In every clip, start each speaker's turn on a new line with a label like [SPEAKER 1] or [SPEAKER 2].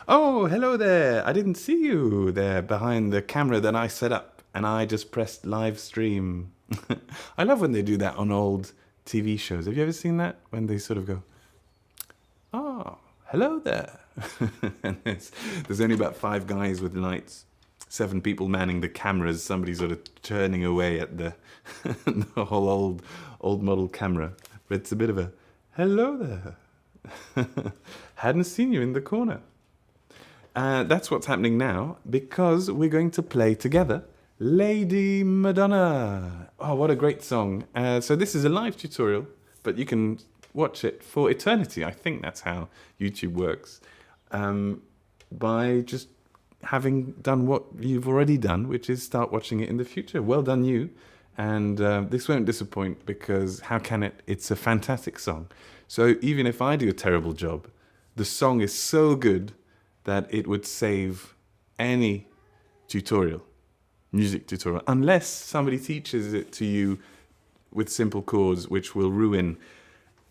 [SPEAKER 1] Oh, hello there. I didn't see you there behind the camera that I set up, and I just pressed live stream. I love when they do that on old TV shows. Have you ever seen that? When they sort of go, oh, hello there. And there's only about 5 guys with lights, 7 people manning the cameras, somebody sort of turning away at the, the whole old model camera. But it's a bit of a, hello there. Hadn't seen you in the corner. That's what's happening now, because we're going to play together Lady Madonna. Oh, what a great song. So this is a live tutorial, but you can watch it for eternity. I think that's how YouTube works. By just having done what you've already done, which is start watching it in the future. Well done you. And this won't disappoint, because how can it? It's a fantastic song. So even if I do a terrible job, the song is so good that it would save any tutorial, music tutorial, unless somebody teaches it to you with simple chords, which will ruin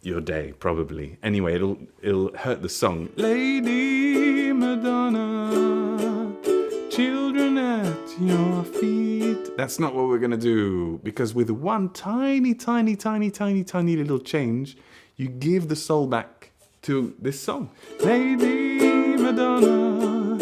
[SPEAKER 1] your day, probably. Anyway, it'll hurt the song. Lady Madonna, children at your feet. That's not what we're gonna do, because with one tiny little change, you give the soul back to this song. Lady Madonna,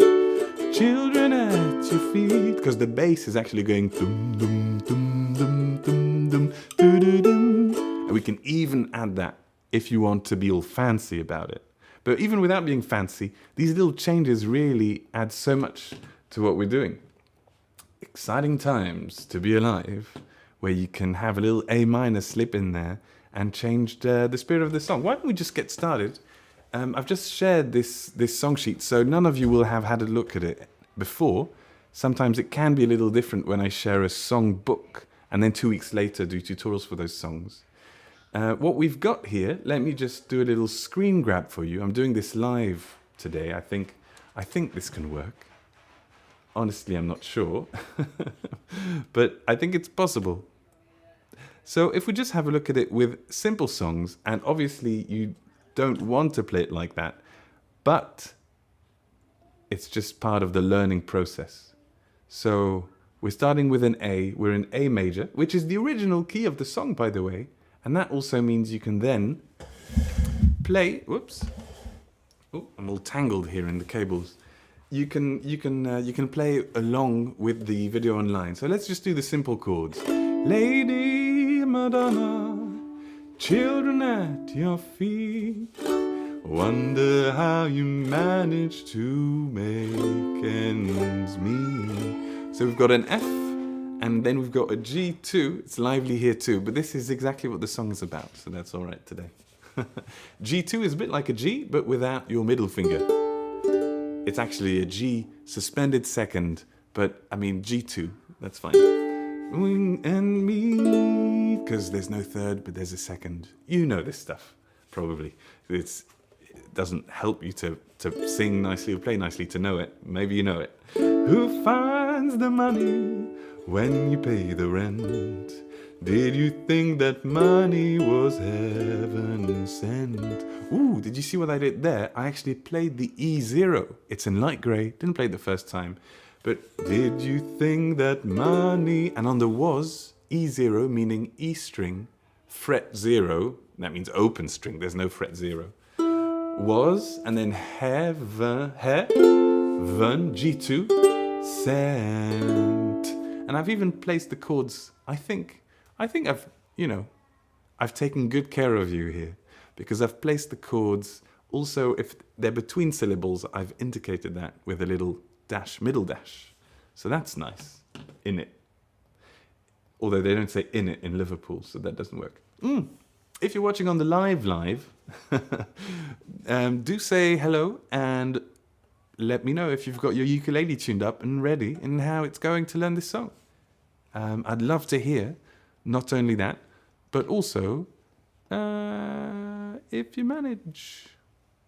[SPEAKER 1] children at your feet, because the bass is actually going dum dum dum dum dum dum dum dum dum, and we can even add that if you want to be all fancy about it. But even without being fancy, these little changes really add so much to what we're doing. Exciting times to be alive, where you can have a little A minor slip in there and change the spirit of the song. Why don't we just get started? I've just shared this song sheet, so none of you will have had a look at it before. Sometimes it can be a little different when I share a song book and then 2 weeks later do tutorials for those songs. What we've got here, let me just do a little screen grab for you. I'm doing this live today. I think this can work. Honestly, I'm not sure, but I think it's possible. So if we just have a look at it with simple songs, and obviously you don't want to play it like that, but it's just part of the learning process. So we're starting with an A. We're in A major, which is the original key of the song, by the way. And that also means you can then play, whoops, oh, I'm all tangled here in the cables. You can play along with the video online. So let's just do the simple chords. Lady Madonna, children at your feet, wonder how you manage to make ends meet. So we've got an F, and then we've got a G2. It's lively here too, but this is exactly what the song is about, so that's all right today. G2 is a bit like a G, but without your middle finger. It's actually a G suspended second, but I mean G2, that's fine. And me, because there's no third, but there's a second. You know this stuff, probably. It doesn't help you to sing nicely or play nicely to know it. Maybe you know it. Who finds the money when you pay the rent? Did you think that money was heaven sent? Ooh, did you see what I did there? I actually played the E0. It's in light grey. Didn't play it the first time. But did you think that money... And on the was, E0 meaning E string, fret 0. That means open string. There's no fret 0. Was, and then heaven, G2, sent. And I've even placed the chords, I think I've taken good care of you here, because I've placed the chords. Also, if they're between syllables, I've indicated that with a little dash, middle dash. So that's nice, in it. Although they don't say in it in Liverpool, so that doesn't work. If you're watching on the live, do say hello and let me know if you've got your ukulele tuned up and ready and how it's going to learn this song. I'd love to hear. Not only that, but also if you manage.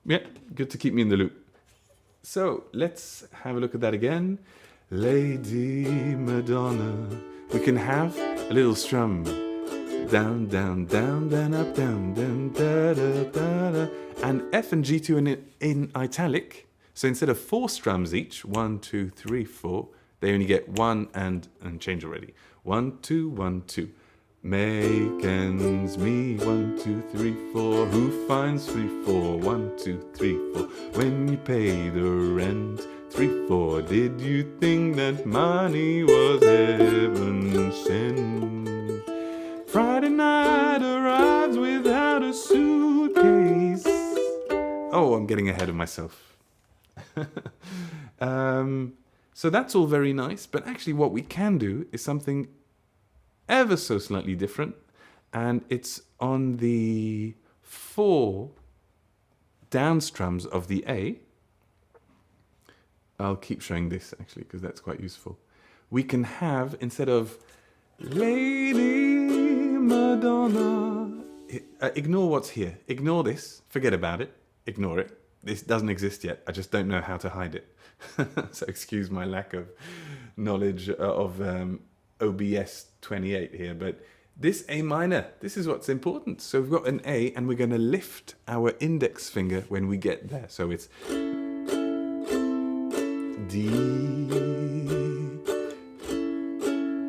[SPEAKER 1] Yeah, good to keep me in the loop. So let's have a look at that again. Lady Madonna. We can have a little strum. Down, down, down, down, up, down, down, da, da, da, da. And F and G2 in italic. So instead of 4 strums each, 1, 2, 3, 4, they only get 1 and change already. 1, 2, 1, 2. Make ends meet, 1, 2, 3, 4. Who finds 3, 4? 1, 2, 3, 4. When you pay the rent, 3, 4. Did you think that money was heaven sent? Friday night arrives without a suitcase. Oh, I'm getting ahead of myself. So that's all very nice, but actually what we can do is something ever so slightly different, and it's on the 4 down strums of the A. I'll keep showing this actually because that's quite useful. We can have, instead of Lady Madonna, ignore what's here. Ignore this. Forget about it. Ignore it. This doesn't exist yet. I just don't know how to hide it. So excuse my lack of knowledge of OBS 28 here, but this A minor, this is what's important. So we've got an A and we're going to lift our index finger when we get there. So it's D,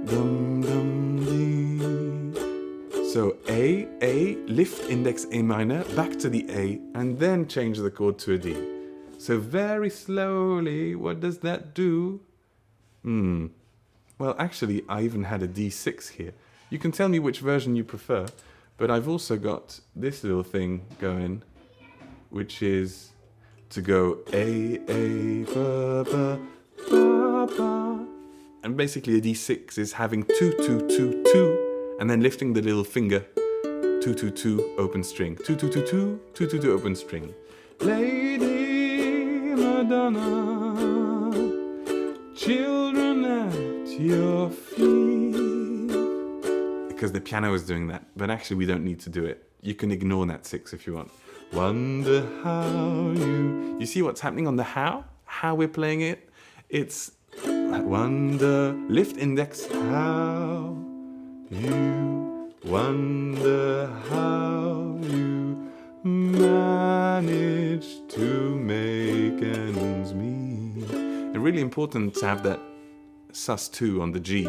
[SPEAKER 1] dum, dum, D. So A, lift index A minor, back to the A, and then change the chord to a D. So very slowly, what does that do? Well, actually, I even had a D6 here. You can tell me which version you prefer, but I've also got this little thing going, which is to go A, ba, ba, ba, ba. And basically a D6 is having 2, 2, 2, 2, and then lifting the little finger, 2, 2, 2, open string, 2, 2, 2, 2, 2, 2, 2, open string. Lady Madonna, children at your feet. Because the piano is doing that, but actually we don't need to do it. You can ignore that 6 if you want. Wonder how you see what's happening on the how we're playing it? It's wonder, lift index, how you wonder how you manage to make ends meet. And really important to have that sus2 on the G,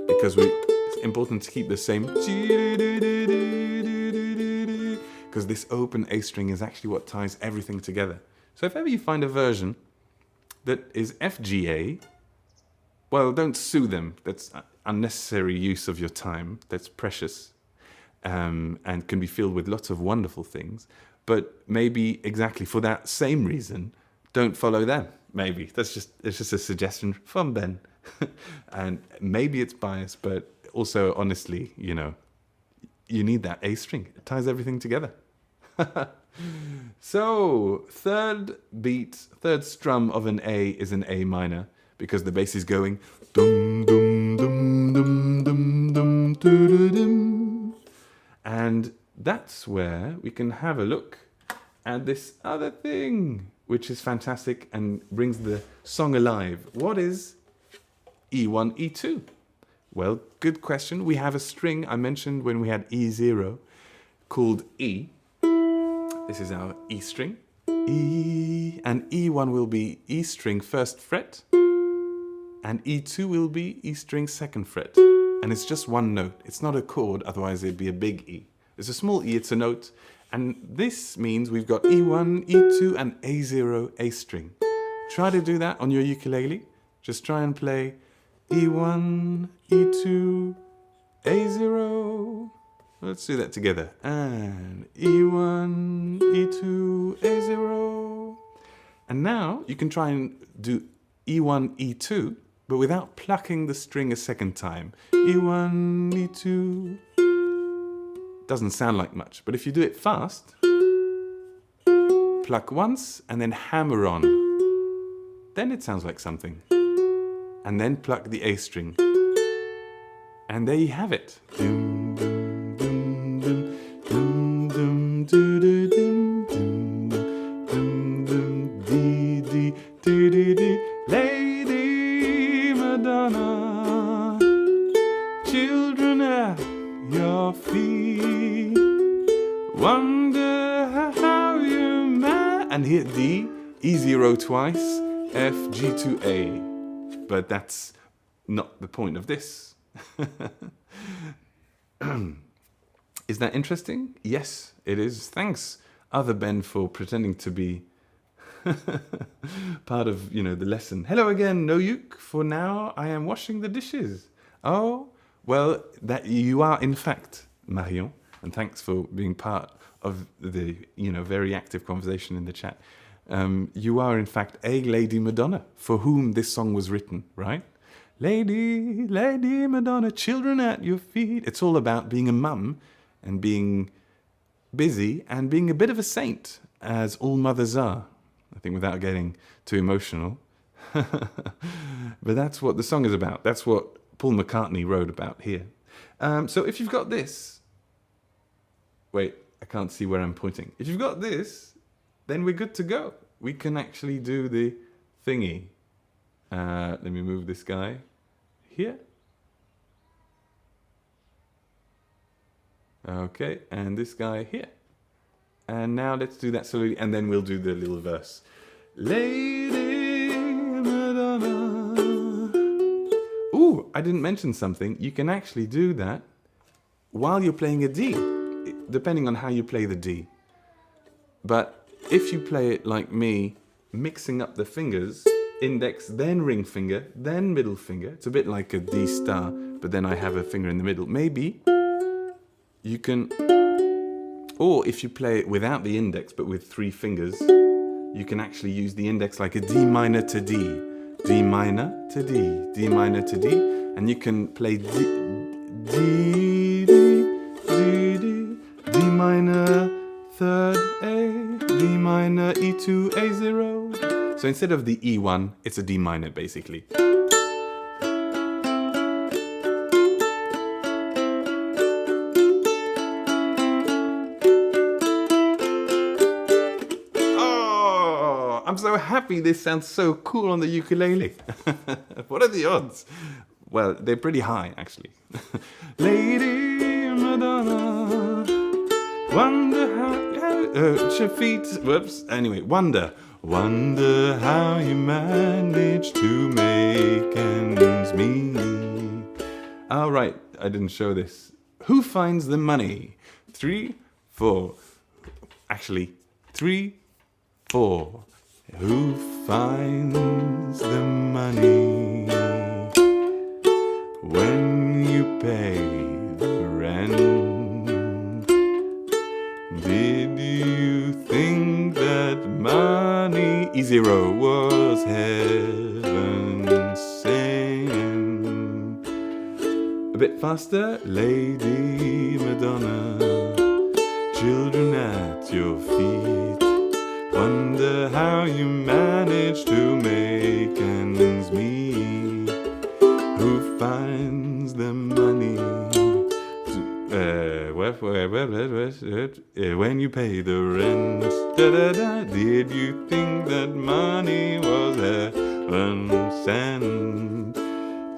[SPEAKER 1] because it's important to keep the same G, because this open A string is actually what ties everything together. So if ever you find a version that is FGA, well, don't sue them. That's unnecessary use of your time. That's precious, and can be filled with lots of wonderful things. But maybe exactly for that same reason, don't follow them. Maybe it's just a suggestion from Ben. And maybe it's biased, but also honestly, you know, you need that A string. It ties everything together. So third strum of an A is an A minor, because the bass is going dum dum dum dum dum dum dum dum, and that's where we can have a look at this other thing, which is fantastic and brings the song alive. What is E1, E2? Well, good question. We have a string I mentioned when we had E0 called E. This is our E string. E, and E1 will be E string first fret, and E2 will be E string second fret. And it's just one note. It's not a chord, otherwise it'd be a big E. It's a small E, it's a note. And this means we've got E1, E2, and A0, A string. Try to do that on your ukulele. Just try and play E1, E2, A0. Let's do that together. And E1, E2, A0. And now you can try and do E1, E2, but without plucking the string a second time. E1, E2. Doesn't sound like much, but if you do it fast, pluck once and then hammer on, then it sounds like something. And then pluck the A string. And there you have it. Dum, dum, dum, dum, dum, dum, doo, doo, dum, dum, dum, dum, dee, dee, dee, dee, dee. Lady Madonna, children at your feet, wonder how you and here D, E0 twice, F, G to A. But that's not the point of this. Is that interesting? Yes, it is. Thanks, other Ben, for pretending to be part of, the lesson. Hello again, no yuk. For now, I am washing the dishes. Oh, well, that you are in fact, Marion, and thanks for being part of the, very active conversation in the chat. You are in fact a Lady Madonna, for whom this song was written, right? Lady, Lady Madonna, children at your feet. It's all about being a mum and being busy and being a bit of a saint, as all mothers are. I think without getting too emotional. But that's what the song is about. That's what Paul McCartney wrote about here. So if you've got this... Wait, I can't see where I'm pointing. If you've got this, then we're good to go. We can actually do the thingy. Let me move this guy here. Okay, and this guy here. And now let's do that slowly, and then we'll do the little verse. Lady Madonna. Ooh, I didn't mention something. You can actually do that while you're playing a D, depending on how you play the D. But if you play it like me, mixing up the fingers, index, then ring finger, then middle finger, it's a bit like a D star, but then I have a finger in the middle. Maybe you can, or if you play it without the index, but with 3 fingers, you can actually use the index like a D minor to D, D minor to D, D minor to D, and you can play D, D, D, D, D, D minor, 3rd A, D minor, E2, A0. So instead of the E1, it's a D minor basically. Oh, I'm so happy this sounds so cool on the ukulele. What are the odds? Well, they're pretty high actually. Lady Madonna, wonder how your feet, whoops, anyway, wonder how you manage to make ends meet. All right, I didn't show this. Who finds the money? 3, 4. Actually, 3, 4. Who finds the money when you pay the rent? Did you think that money E0 was heaven sent? A bit faster, Lady Madonna, children at your feet, wonder how you manage to make ends meet. Who finds the money when you pay the rent? Da, da, da. Did you think that money was heaven sent?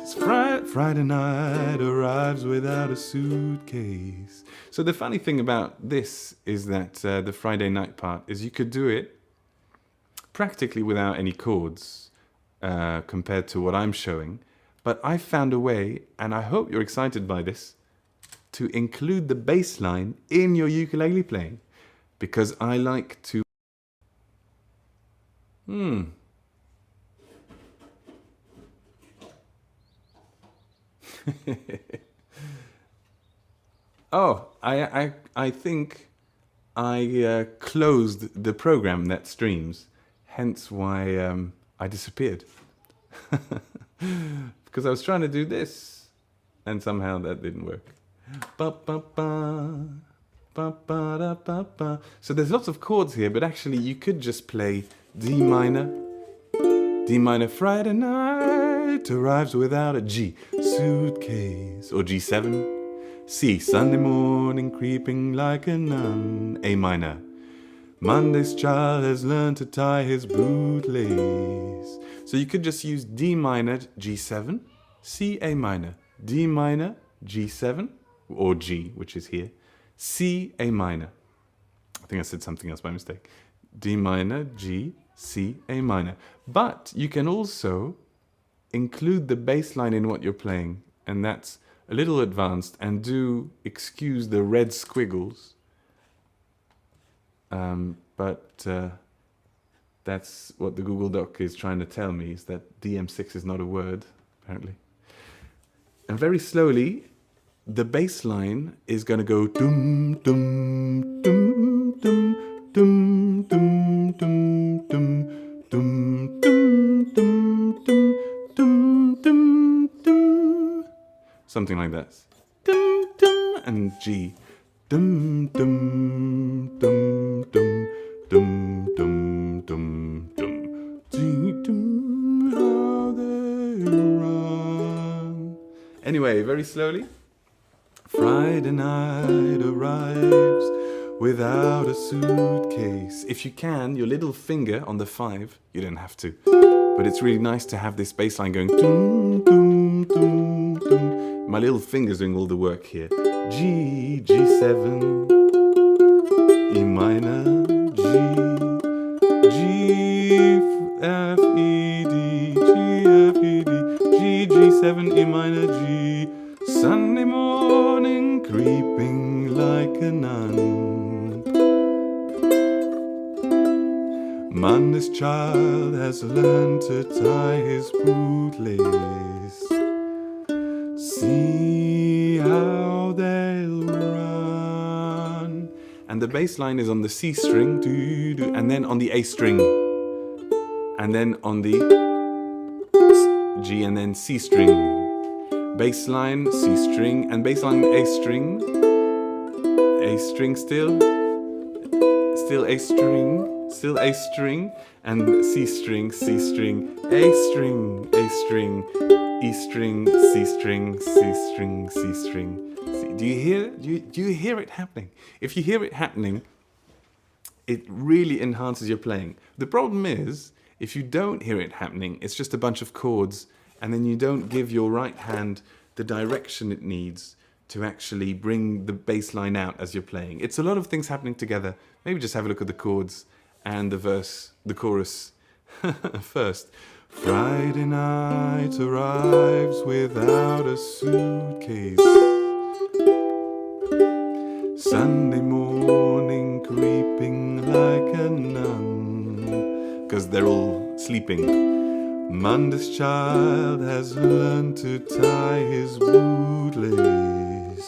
[SPEAKER 1] It's Friday night arrives without a suitcase. So the funny thing about this is that the Friday night part is you could do it practically without any chords compared to what I'm showing. But I found a way, and I hope you're excited by this, to include the bass line in your ukulele playing, because I like to... Oh, I think I closed the program that streams, hence why I disappeared. Because I was trying to do this, and somehow that didn't work. Ba, ba, ba, ba, ba, da, ba, ba. So there's lots of chords here, but actually you could just play D minor, Friday night arrives without a G, suitcase, or G7, C, Sunday morning creeping like a nun, A minor, Monday's child has learned to tie his bootlace. So you could just use D minor, G7, C, A minor, D minor, G7, or G, which is here, C, A minor. I think I said something else by mistake. D minor, G, C, A minor. But you can also include the bass line in what you're playing, and that's a little advanced, and do excuse the red squiggles. But that's what the Google Doc is trying to tell me, is that DM6 is not a word, apparently. And very slowly, the bass line is going to go dum dum dum dum dum dum dum dum dum dum dum dum dum dum dum, something like that. Dum dum, and G. Dum dum dum dum dum dum dum dum. G dum, how they run. Anyway, very slowly. Friday night arrives without a suitcase. If you can, your little finger on the 5, you don't have to, but it's really nice to have this bass line going dum dum dum dum. My little finger's doing all the work here. G, G7, E minor, G, G, F, E, D, G, F, E, D, G, G7, E minor, G. Sunday morning creeping like a nun. Monday's child has learned to tie his bootlace. See how they'll run. And the bass line is on the C string, doo, doo, and then on the A string, and then on the G, and then C string. Bass line, C string, and bass line, A string still A string, still A string, and C string, C string, A string, A string, E string, C string, C string, C string. C. Do you hear? Do you hear it happening? If you hear it happening, it really enhances your playing. The problem is, if you don't hear it happening, it's just a bunch of chords, and then you don't give your right hand the direction it needs to actually bring the bass line out as you're playing. It's a lot of things happening together. Maybe just have a look at the chords and the verse, the chorus first. Friday night arrives without a suitcase. Sunday morning creeping like a nun, 'cause they're all sleeping. Monday's child has learned to tie his bootlace.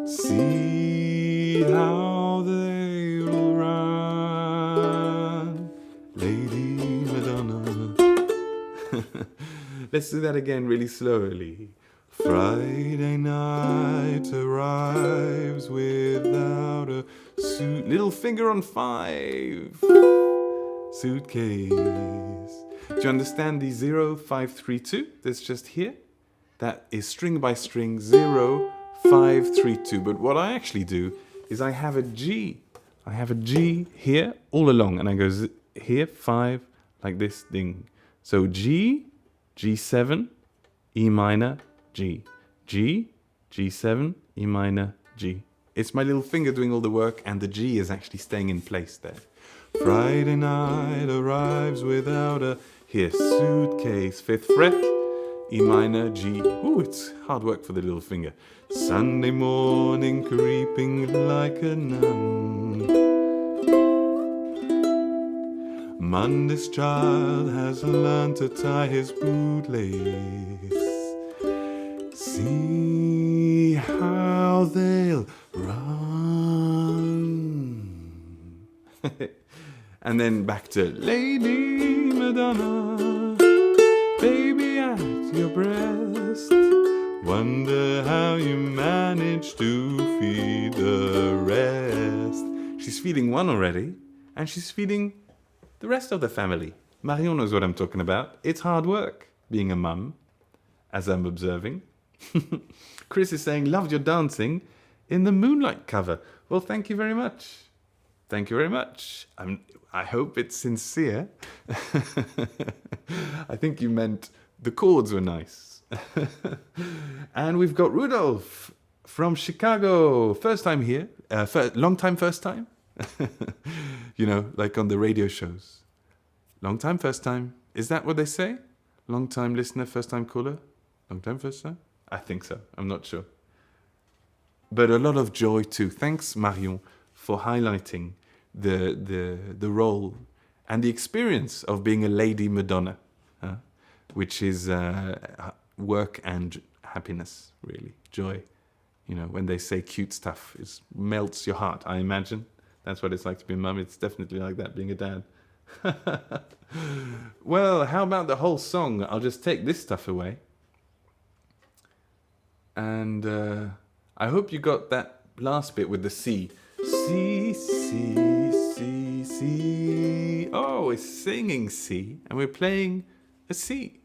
[SPEAKER 1] See how they'll run, Lady Madonna. Let's do that again really slowly. Friday night arrives without a little finger on 5. Suitcase. Do you understand the 0, 5, 3, 2 that's just here? That is string by string 0, 5, 3, 2. But what I actually do is I have a G. I have a G here all along, and I go here 5 like this ding. So G, G7, E minor, G, G, G7, E minor, G. It's my little finger doing all the work, and the G is actually staying in place there. Friday night arrives without a suitcase, 5th fret, E minor, G. Ooh, it's hard work for the little finger. Sunday morning creeping like a nun. Monday's child has learned to tie his bootlace. See how they'll run. And then back to Lady Madonna, baby at your breast. Wonder how you manage to feed the rest. She's feeding one already, and she's feeding the rest of the family. Marion knows what I'm talking about. It's hard work being a mum, as I'm observing. Chris is saying, loved your dancing in the Moonlight cover. Well, thank you very much. Thank you very much. I hope it's sincere. I think you meant the chords were nice. And we've got Rudolph from Chicago. First time here. Long time, first time. You know, like on the radio shows. Long time, first time. Is that what they say? Long time listener, first time caller? Long time, first time? I think so. I'm not sure. But a lot of joy too. Thanks, Marion, for highlighting the role and the experience of being a lady Madonna, which is work and happiness, really. Joy. You know, when they say cute stuff, it melts your heart, I imagine. That's what it's like to be a mum. It's definitely like that, being a dad. Well, how about the whole song? I'll just take this stuff away. And I hope you got that last bit with the C. C, C, C, C. Oh, we're singing C, and we're playing a C.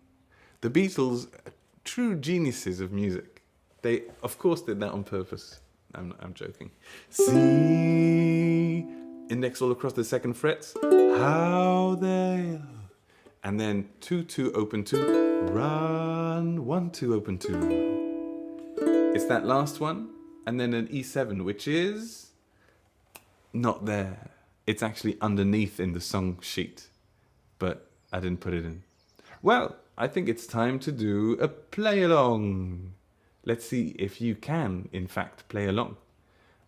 [SPEAKER 1] The Beatles, true geniuses of music. They, of course, did that on purpose. I'm joking. C, index all across the second frets. How they, and then 2, 2, open 2. Run, 1, 2, open 2. It's that last one, and then an E7, which is not there. It's actually underneath in the song sheet, but I didn't put it in. Well, I think it's time to do a play-along. Let's see if you can, in fact, play along.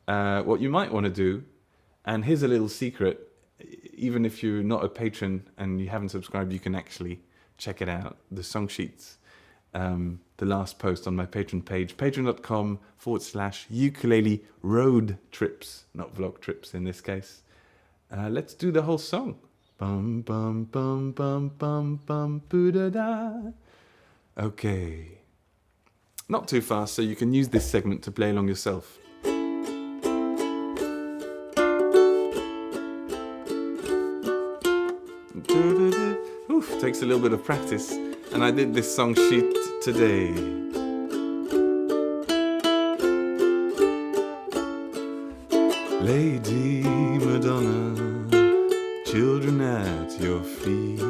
[SPEAKER 1] What you might want to do, and here's a little secret, even if you're not a patron and you haven't subscribed, you can actually check it out, the song sheets. The last post on my Patreon page, patreon.com/ukulele road trips, not vlog trips in this case. Let's do the whole song. Bum, bum, bum, bum, bum, bum, boo-da-da. Okay. Not too fast, so you can use this segment to play along yourself. Oof, takes a little bit of practice. And I did this song sheet today. Lady Madonna, children at your feet,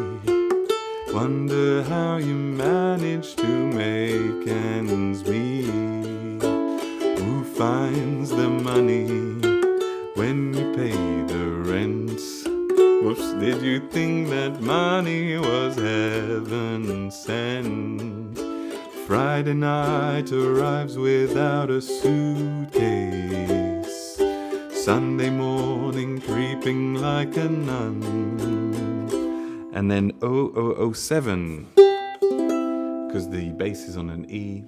[SPEAKER 1] wonder how you manage to make ends meet. Who finds the money when you pay the rents? Whoops, did you think that money was heaven sent? Friday night arrives without a suitcase, Sunday morning creeping like a nun. And then 0007, because the bass is on an E.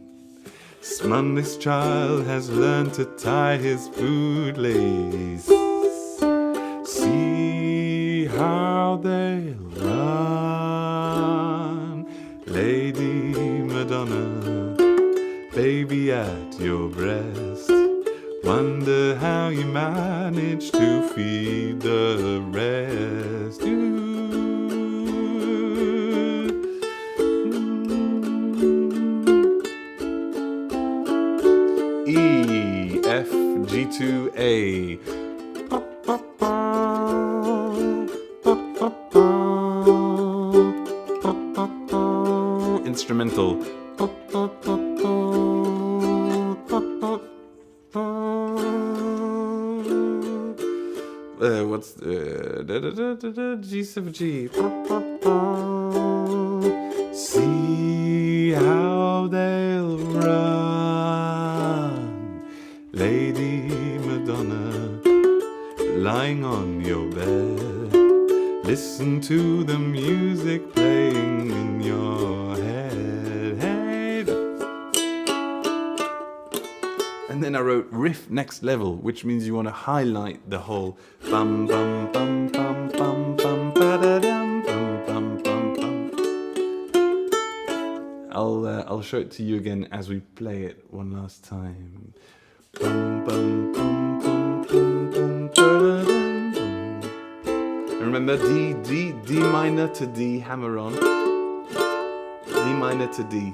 [SPEAKER 1] Monday's child has learned to tie his bootlace. See how they run, Lady Madonna, baby at your breast. Wonder how you manage to feed the rest. E, F, G2A. Instrumental. What's G7G? See how they'll run, Lady Madonna, lying on your bed. Listen to the music playing in your head. Hey. And then I wrote riff next level, which means you want to highlight the whole bum bum bum bum bum bum ba-da-dum bum bum bum bum. I'll show it to you again as we play it one last time. Bum bum bum bum bum bum ba-da-dum bum. And remember D minor to D, hammer on. D minor to D.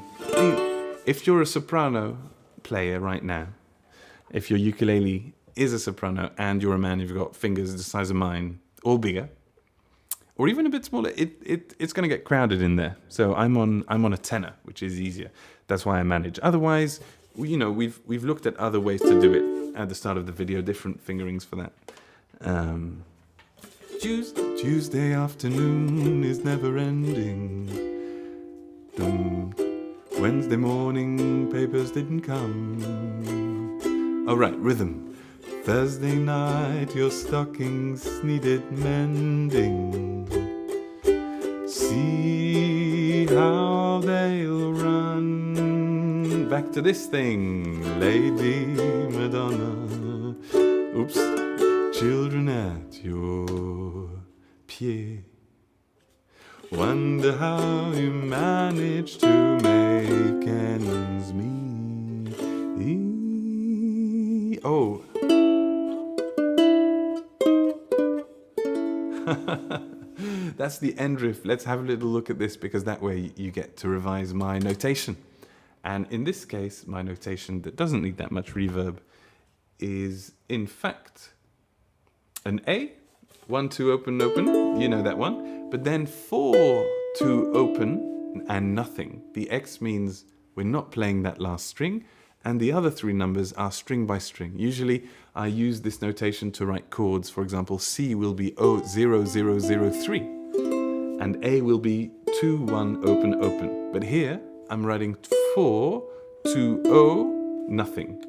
[SPEAKER 1] If you're a soprano player right now, if your ukulele is a soprano and you're a man, you've got fingers the size of mine or bigger, or even a bit smaller, it's going to get crowded in there. So I'm on a tenor, which is easier. That's why I manage. Otherwise, we've looked at other ways to do it at the start of the video, different fingerings for that. Choose Tuesday afternoon is never ending. Wednesday morning papers didn't come. All right, rhythm. Thursday night your stockings needed mending. See how they'll run. Back to this thing, Lady Madonna. Oops, children at your pied. Wonder how you manage to make ends meet. Oh. That's the end riff. Let's have a little look at this, because that way you get to revise my notation. And in this case, my notation that doesn't need that much reverb is, in fact, an A, 1, 2, open, open, you know that one. But then 4, 2, open, and nothing. The X means we're not playing that last string, and the other 3 numbers are string by string. Usually I use this notation to write chords. For example, C will be 0, 0, 0, 0, 3, and A will be 2, 1, open, open. But here I'm writing 4, 2, 0, nothing.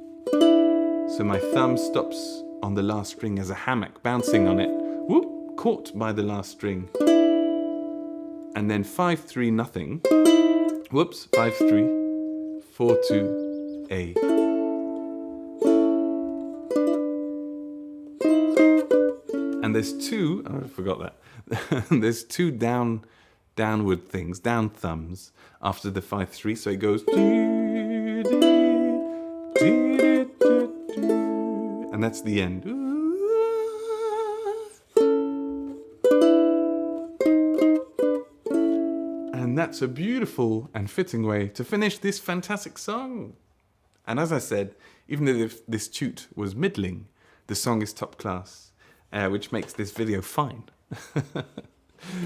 [SPEAKER 1] So my thumb stops on the last string as a hammock, bouncing on it. Whoop, caught by the last string. And then 5, 3, nothing. Whoops, 5, 3, 4, 2, A. And there's 2, oh, I forgot that. There's 2 downward things, down thumbs after the 5, 3. So it goes. And that's the end. And that's a beautiful and fitting way to finish this fantastic song. And as I said, even if this toot was middling, the song is top class, which makes this video fine.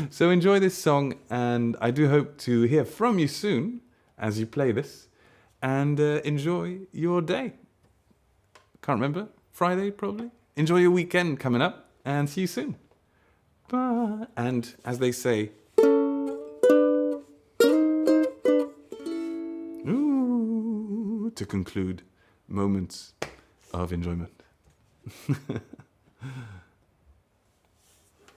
[SPEAKER 1] So enjoy this song, and I do hope to hear from you soon as you play this, and enjoy your day. Can't remember, Friday probably. Enjoy your weekend coming up, and see you soon. Bye. And as they say, ooh, to conclude moments of enjoyment.